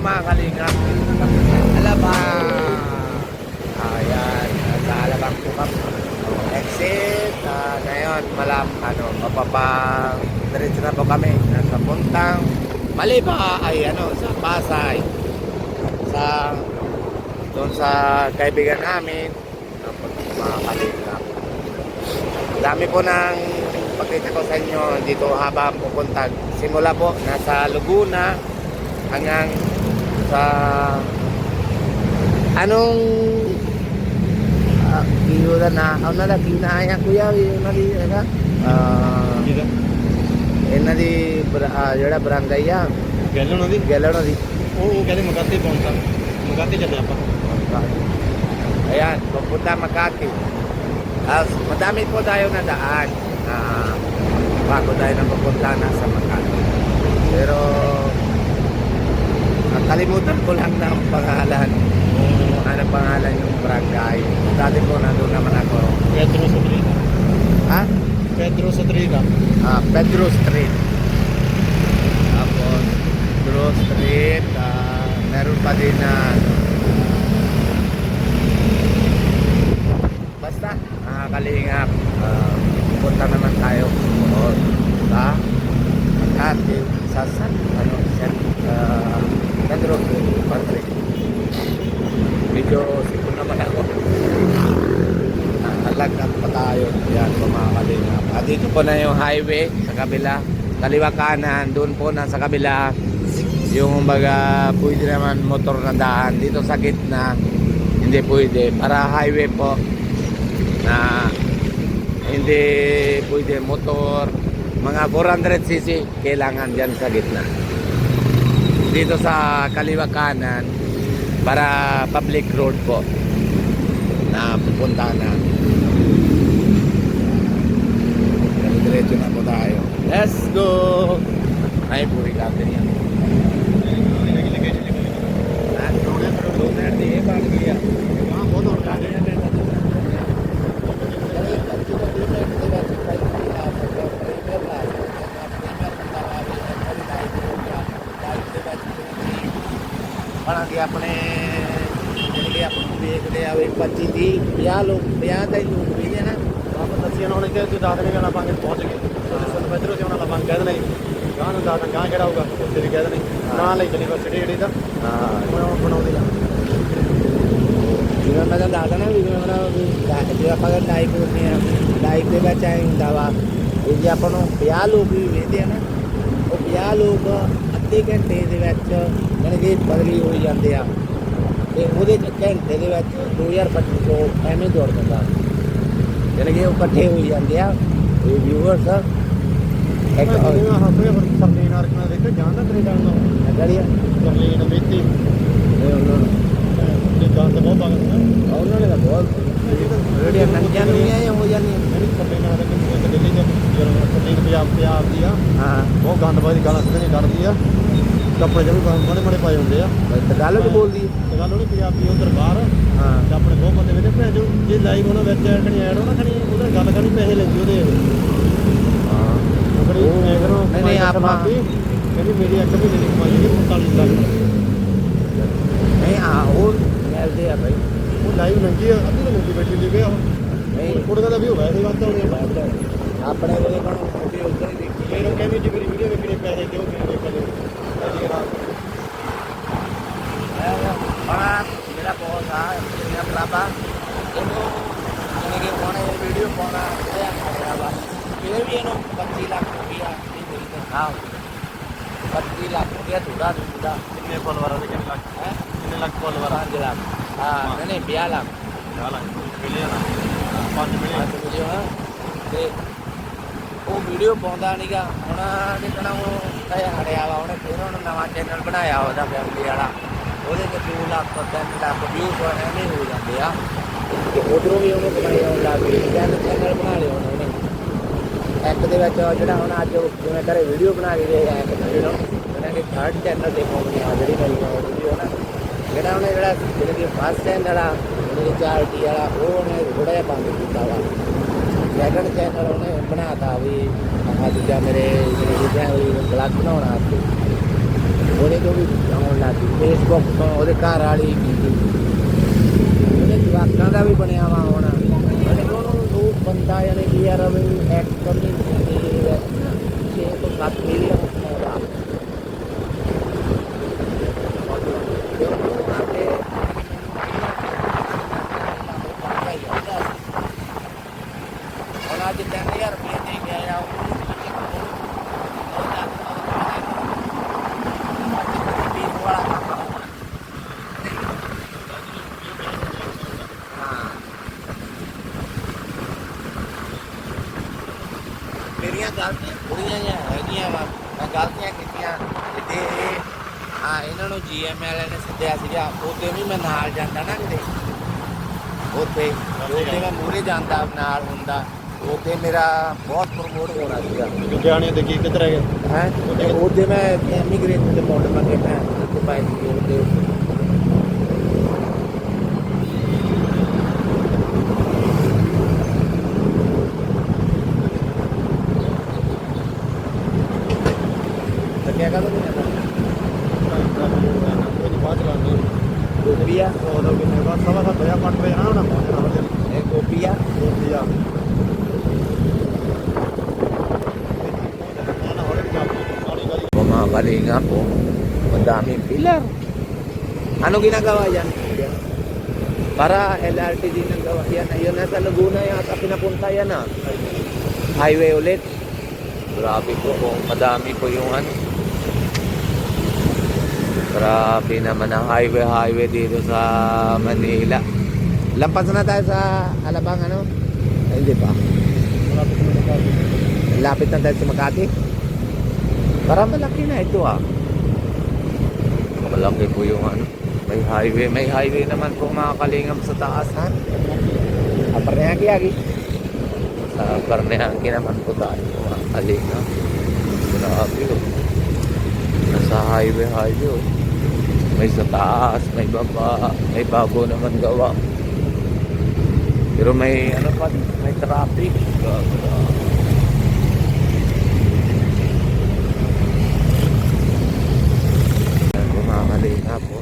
mga kalingap. Alabang. Ayan, sa Alabang po kami. Exit. Ngayon, mapapang diretso na po kami. Nasa puntang Maliba ay sa Pasay. Doon sa kaibigan namin. Mga kalingap. Dami po ng pakita ko sa inyo dito habang pupunta. Simula po, nasa Laguna hanggang sa iulan na kinaya kuya ਇਹਨਾਂ ਦੀ ਜਿਹੜਾ ਬਰਾਂਗਾਈ ਆ ਗੈਲਣ ਦੀ ਉਹ ਕਹਿੰਦੇ ਮਗਾਤੀ ਪਹੁੰਚਾ ਮਗਾਤੀ ਚੱਲੇ ਆਪਾਂ ayan pupunta Makati. Madami po tayo na daan bago tayo na pupunta na sa Makati, pero kalimutan ko lang na ang pangalan kung ano pangalan yung barangay. Dati po nandun naman ako. Pedro Rodrigo. Ha? Pedro Rodrigo. Pedro Street. Tapos Pedro Street, meron pa din na basta kalingap, punta naman tayo sa Makati sa Pedro Street. Medyo sipon naman ako. Nalagnan pa tayo. Yan po mga kalingap. Dito po na yung highway sa kabila. Kaliwa kanan, doon po na sa kabila. Yung pwede naman motor na daan. Dito sa gitna, hindi pwede. Para highway po na hindi pwede motor. Mga 400cc kailangan dyan sa gitna. Dito sa kaliwa kanan, para public road po na pupunta na. Diretso na po tayo. Let's go! Ay, puri natin yan. कि अपने बच्ची थी 50 लोग 50 का ही लोग भेजे ना ਵਾਪਸ ਅਸੀਂ ਉਹਨਾਂ ਨੇ ਕਿਹਾ ਕਿ ਦਾਦ ਨੇ ਕਹਿਣਾ ਪੰਗੇ ਪਹੁੰਚ ਗਏ ਪੈਦਰੋਂ ਸੀ ਉਹਨਾਂ ਦਾ ਬੰਗ ਕਹਿ ਦੇਣਾ ਗਾਂ ਨੂੰ ਦਾਦ ਗਾਂ ਕਿਹੜਾ ਹੋਊਗਾ ਉੱਥੇ ਵੀ ਕਹਿ ਦੇਣਾ ਨਾ ਲਈ ਯੂਨੀਵਰਸਿਟੀ ਜਿਹੜੀ ਦਾ ਬਣਾਉਂਦੇ ਆ ਜਿਵੇਂ ਮੈਂ ਦੱਸਦਾ ਨਾ ਵੀ ਜੇ ਆਪਾਂ ਲਾਈਵ ਹੁੰਦੇ ਆ ਲਾਈਵ ਦੇ ਵਿੱਚ ਆਏ ਹੁੰਦਾ ਵਾ ਜੇ ਆਪਾਂ ਨੂੰ 50 ਲੋਕ ਵੀ ਵੇਖਦੇ ਆ ਨਾ ਉਹ 50 ਲੋਕ ਅੱਧੇ ਘੰਟੇ ਦੇ ਵਿੱਚ ਯਾਨੀ ਕਿ ਬਦਲੀ ਹੋਈ ਜਾਂਦੇ ਆ ਤੇ ਉਹਦੇ ਘੰਟੇ ਦੇ ਵਿੱਚ 2025 ਐਵੇਂ ਦੌੜ ਜਾਂਦਾ ਯਾਨੀ ਕਿ ਉਹ ਇਕੱਠੇ ਹੋਈ ਜਾਂਦੇ ਆ ਇਹ ਵਿਊਅਰਸ ਇੱਕ ਆਪਣੇ ਸਰਲੀਨ ਆਰਕਨਾ ਦੇਖੋ ਜਾਣਦਾ ਕੈਨੇਡਾ ਨੂੰ ਗੜੀਆ ਸਰਲੀਨ ਮੇਤੀ ਉਹਨਾਂ ਨੂੰ ਇਹ ਗਾਂ ਤਾਂ ਬਹੁਤ ਬਾਗਨ ਉਹਨਾਂ ਨੇ ਤਾਂ ਬਹੁਤ ਰੇਡੀਓ ਨੰਗੀਆਂ ਨੂੰ ਹੋ ਜਾਂਦੀਆਂ ਜਿਹੜੀ ਸਰਲੀਨ ਆਰਕਨਾ ਦਿੱਲੀ ਚ ਸਰਲੀਨ ਪੰਜਾਬ ਦੀ ਆ ਹਾਂ ਬਹੁਤ ਗੰਦਬਾਜ਼ੀ ਗਾਲਾਂ ਸਿੱਧੀਆਂ ਕੱਢਦੀ ਆ ਕੱਪੜੇ ਜਿਵੇਂ ਬੜੇ ਪਾਏ ਹੁੰਦੇ ਆ ਗੱਲ ਕਿ ਬੋਲਦੀ ਤੇ ਗੱਲ ਉਹਨੇ ਪੰਜਾਬੀ ਉਧਰ ਬਾਹਰ ਹਾਂ ਤੇ ਆਪਣੇ ਬਹੁਤ ਬੰਦੇ ਵੇਦੇ ਭੈਣ ਜੋ ਜੇ ਲਾਈਵ ਉਹਨਾਂ ਵਿੱਚ ਖਣੀ ਐਡ ਹੋਣਾ ਖਣੀ ਉਹਦਾ ਗੱਲ ਕਰਨੀ ਪੈਸੇ ਲੈਂਦੀ ਉਹਦੇ ਹਾਂ ਬੜੀ ਮੈਂ ਕਰੋ ਨਹੀਂ ਆਪਾਂ ਕਹਿੰਦੀ ਮੇਰੀ ਇੱਕ ਮਹੀਨੇ ਦੀ ਕਮਾਈ ਹੈ 45 ਲੱਖ ਨਹੀਂ ਉਹ ਮਿਲਦੇ ਆ ਭਾਈ ਉਹ ਲਾਈਵ ਲੰਗੀ ਅੱਧੀ ਤਾਂ ਮੁੰਡੀ ਬੈਠੀ ਲਈ ਗਿਆ ਨਹੀਂ ਕੁੜੀਆਂ ਦਾ ਵੀ ਹੋਇਆ ਸੀ ਵੱਧ ਹੋਣੇ ਆਪਣੇ ਵੇਲੇ ਕੋਲ ਮੁੰਡੇ ਉੱਧਰ ਹੀ ਦੇਖੀ ਫਿਰ ਉਹ ਕਹਿੰਦੀ ਜੀ ਮੇਰੀ ਵੀਡੀਓ ਵੇਖਣੀ ਪੈਸੇ ਦਿਓ ਮੇਰੇ ਕੋਲ ਮੇਰਾ ਬਹੁਤ ਆ ਮੇਰਾ ਭਰਾਵਾ ਉਹਨੂੰ ਜਿਵੇਂ ਕਿ ਉਹਨੇ ਵੀਡੀਓ ਪਾਉਣਾ ਆਇਆ ਖੜਿਆ ਵਾ ਫਿਰ ਵੀ ਇਹਨੂੰ 25 ਲੱਖ ਰੁਪਇਆ ਨਹੀਂ ਦੇ ਦਿੰਦਾ 25 ਲੱਖ ਰੁਪਇਆ ਥੋੜਾ ਦਿੰਦਾ ਕਿੰਨੇ ਫੋਲੋਵਰਾਂ ਦੇ ਕਿੰਨੇ ਲੱਖ ਹੈ ਕਿੰਨੇ ਲੱਖ ਫੋਲੋਵਰ 5 ਲੱਖ ਹਾਂ ਨਹੀਂ 50 ਲੱਖ 50 ਲੱਖ ਮਿਲੀਅਨ 5 ਮਿਲੀਅਨ ਤੇ ਉਹ ਵੀਡੀਓ ਪਾਉਂਦਾ ਨਹੀਂਗਾ ਹੁਣ ਜਿੱਦਣਾ ਉਹ ਹੜਿਆ ਵਾ ਉਹਨੇ ਫਿਰ ਉਹਨੇ ਨਵਾਂ ਚੈਨਲ ਬਣਾਇਆ ਉਹਦਾ ਫੈਮਿਲੀ ਵਾਲਾ ਉਹਦੇ ਤੇ 2 ਲੱਖ 3 ਲੱਖ ਵਿਊਜ਼ ਐਵੇਂ ਹੋ ਜਾਂਦੇ ਆ ਤੇ ਉਧਰੋਂ ਵੀ ਉਹਨੇ ਬਣਾਈ ਆਉਣ ਲੱਗ ਗਈ ਚੈਨਲ ਬਣਾ ਲਿਆ ਉਹਨੇ ਇੱਕ ਦੇ ਵਿੱਚ ਜਿਹੜਾ ਹੁਣ ਅੱਜ ਜਿਵੇਂ ਘਰੇ ਵੀਡੀਓ ਬਣਾ ਕੇ ਦੇ ਇੱਕ ਜਿਹੜਾ ਉਹਨਾਂ ਨੇ 3rd ਚੈਨਲ ਤੇ ਪਾਉਣੀ ਆ ਜਿਹੜੀ ਮੇਰੀ ਵੀਡੀਓ ਨਾ ਜਿਹੜਾ ਕਿ ਫਸਟ ਚੈਨਲ ਵਾਲਾ ਜਿਹੜੀ ਚਾਰਟੀ ਵਾਲਾ ਉਹ ਉਹਨੇ ਥੋੜਾ ਜਿਹਾ ਬੰਦ ਕੀਤਾ ਵਾ ਸੈਕੰਡ ਚੈਨਲ ਉਹਨੇ ਬਣਾਤਾ ਵੀ ਆਹ ਦੂਜਾ ਮੇਰੇ ਜਿਹੜੇ ਬਲੱਗ ਬਣਾਉਣਾ ਉਹ ਉਹਦੇ ਤੋਂ ਵੀ ਆਉਣ ਲੱਗ ਗਈ ਫੇਸਬੁੱਕ ਤੋਂ ਉਹਦੇ ਘਰ ਵਾਲੀ ਉਹਦੇ ਜਵਾਕਾਂ ਦਾ ਵੀ ਬਣਿਆ ਵਾ ਹੁਣ ਉਹਨੇ ਉਹਨੂੰ ਉਹ ਬੰਦਾ ਯਾਨੀ ਕਿ ਯਾਰ ਵੀ ਐਕਟਰ ਨਹੀਂ ਹੁੰਦੇ 6 ਤੋਂ 7 ਮਿਲੀਅਨ ਦਾ ਹੁਣ ਅੱਜ 3000 ਰੁਪਏ ਦੇ ਕੇ ਆਇਆ ਮੇਰੀਆਂ ਗਲਤੀਆਂ ਥੋੜ੍ਹੀਆਂ ਜਿਹੀਆਂ ਹੈਗੀਆਂ ਵਾ ਮੈਂ ਗਲਤੀਆਂ ਕੀਤੀਆਂ ਜਿੱਦੇ ਇਹਨਾਂ ਨੂੰ GML ਨੇ ਸੱਦਿਆ ਸੀਗਾ ਉੱਥੇ ਵੀ ਮੈਂ ਨਾਲ ਜਾਂਦਾ ਨਾ ਕਿਤੇ ਉੱਥੇ ਮੈਂ ਮੂਹਰੇ ਜਾਂਦਾ ਨਾਲ ਹੁੰਦਾ ਉੱਥੇ ਮੇਰਾ ਬਹੁਤ ਪ੍ਰਮੋਟ ਹੋਣਾ ਸੀਗਾ ਲੁਧਿਆਣੇ ਦੇ ਕੀ ਕਿੱਧਰ ਹੈਗੇ ਹੈ ਉਹਦੇ ਮੈਂ ਇਮੀਗ੍ਰੇਸ਼ਨ ਦੇ ਪੌਂਡ ਮੰਗੇ ਮੈਂ ਉੱਥੇ ਪਾਈ ਸੀ ਉਹਦੇ ਲੱਗਿਆ ਕਦੋਂ ਨਹੀਂ ਬਾਅਦ ਚਲਾਉਂਦੇ ਗੋਪੀਆ ਉਦੋਂ ਕਿੰਨੇ ਬਾਅਦ ਸਵਾ 7 ਵਜੇ 8 ਵਜੇ ਨਾ ਪਹੁੰਚਣਾ ਉਹਦੇ ਇਹ ਗੋਪੀਆ ਰੋਟੀਆ Bumabali nga po. Madaming pilar. Ano ginagawa yan? Para LRT din ang gawa yan. Ayun na sa Laguna yata pinapunta yan ah. Highway ulit. Grabe po po. Madami po yung ano. Grabe naman ang highway dito sa Manila. Lampas na tayo sa Alabang ano? Ay, hindi pa. Lapit na tayo sa Makati. Para malaki na ito ah. Malaki po yung ano. May highway naman po mga kalingap sa taas ha. Parnehagi. Sa Parnehagi naman po tayo mga kalingap. Grabe oh. Nasa highway oh. May sa taas, may baba, may bago naman gawa. Pero may ano pa, may traffic. Bumakalingap po.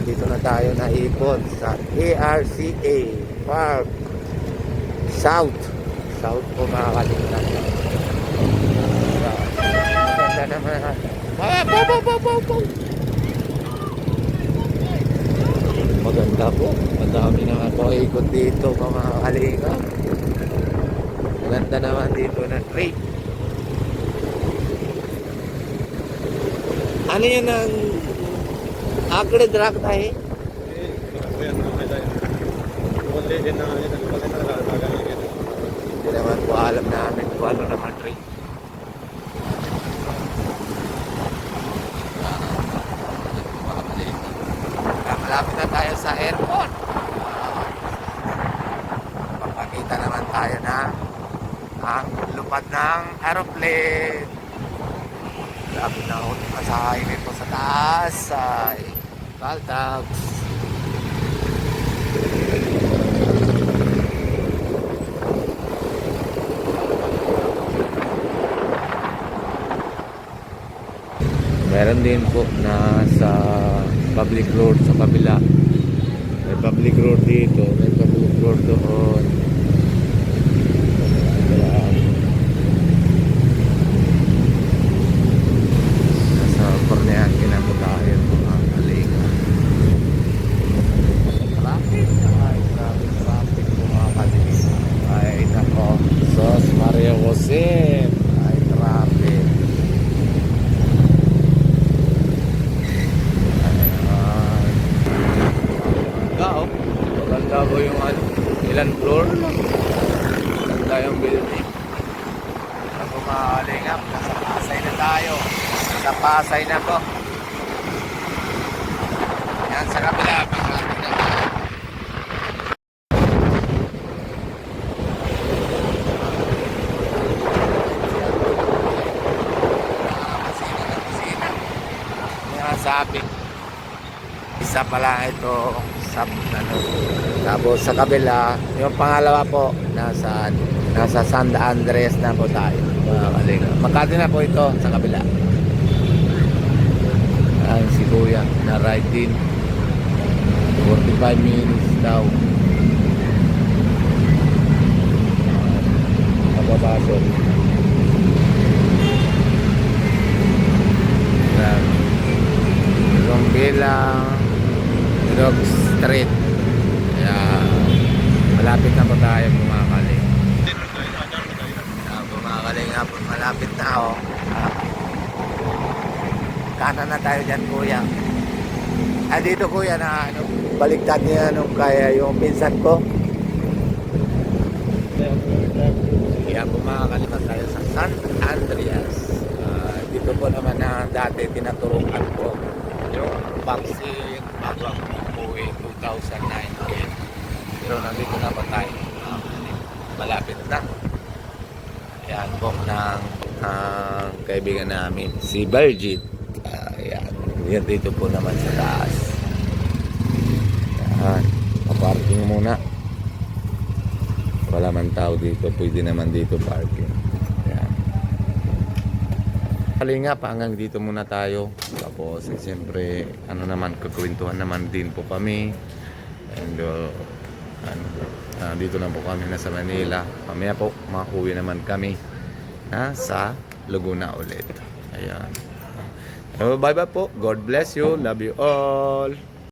Dito na tayo naikot sa ARCA Park South po mga kalingap. Ganda naman. Maganda po. Madami naman po ikot dito mga kalingap. Maganda naman dito na trade. Ano yan ang आंकड़े दरख्त आहे hindi naman po alam namin kung ano naman rin malapit na tayo sa airport papakita naman tayo na ang lupad ng aeroplane malapit na ako sa highway po sa taas ay Caltax. Meron din po na sa public road sa kabila. May public road dito, may public road doon. Nasa Parnehagi na po tayo mga kalinga. Traffic po mga kalinga. Ay nako, Sos Maria Jose. Ay traffic. Maganda po yung ano, ilan floor lang. Maganda yung building. Ako mga kalingap, nasa Pasay na tayo. Nasa Pasay na po. Yan sa kabila. Yan sabi. Isa pala ito sa ano. Tapos sa kabila, yung pangalawa po nasa San Andres na po tayo. Makati na po ito sa kabila. kuya na ride din. 45 minutes daw. Mababasok. Rombela Rock Street. Kaya malapit na po tayo bumakali. Bumakali nga po, malapit na ako. Kanan na tayo dyan kuya. Dito kuya na ano, baliktad niya nung kaya yung pinsan ko. Kaya bumakalimat tayo sa San Andreas. Dito po naman na dati tinaturukan ko yung vaccine bago ako umuwi 2019. Pero nandito na pa tayo. Malapit na. Ayan po ng kaibigan namin, si Birgit. Ayan. Yan dito po naman sa taas. Ayan. Paparking muna. Wala man tao dito. Pwede naman dito parking. Ayan. Kalingap, hanggang dito muna tayo. Tapos, siyempre, ano naman, kukwentuhan naman din po kami. And, dito na po kami nasa Manila. Mamaya po, makuwi naman kami sa Laguna ulit. Ayan. Bye-bye po. God bless you. Love you all.